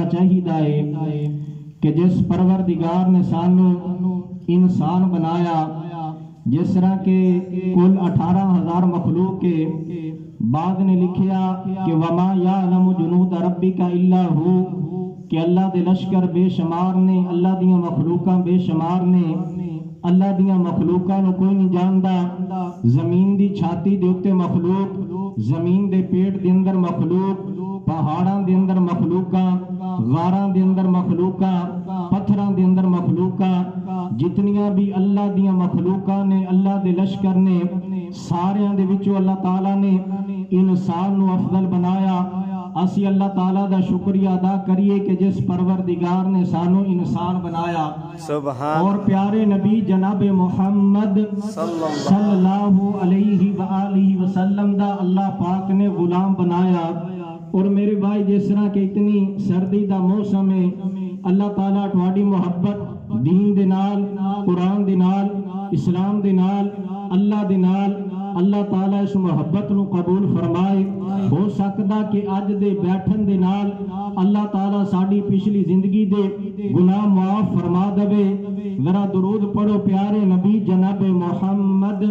کرنا چاہیے کہ جس پروردگار نے سانو انسان بنایا، جس طرح کے کل 18,000 مخلوق کے بعد نے لکھیا کہ وما یعلم جنود ربک الا ہو، کہ اللہ دے لشکر بے شمار نے، اللہ دیاں مخلوقاں بے شمار نے، اللہ دیاں مخلوقاں نو کوئی نہیں جاندا۔ زمین دی چھاتی دے اوتے مخلوق، زمین دے پیٹ دے اندر مخلوق، پہاڑاں دے اندر مخلوقاں، غاراں دے اندر مخلوقاں، پتھراں دے اندر مخلوقاں، جتنیاں بھی اللہ دیاں مخلوقاں نے، اللہ دے لشکر نے، ساریاں دے وچوں اللہ تعالیٰ نے انسان نو افضل بنایا۔ اسی اللہ تعالیٰ دا شکریہ ادا کریے کہ جس پروردگار نے سانو انسان بنایا، اور پیارے نبی جناب محمد صلی اللہ علیہ وآلہ وسلم دا اللہ پاک نے غلام بنایا۔ اور میرے بھائی جس طرح کہ اتنی سردی دا موسم ہے، اللہ تعالیٰ تھوڑی محبت دین دے نال، قرآن دے نال، اسلام دے نال، اللہ دے نال، اللہ تعالیٰ اس محبت نو قبول فرمائے۔ ہو سکتا کہ اج دے بیٹھن دے نال اللہ تعالیٰ ساڑی پچھلی زندگی دے گناہ معاف فرما دے۔ ذرا درود پڑھو پیارے نبی جناب محمد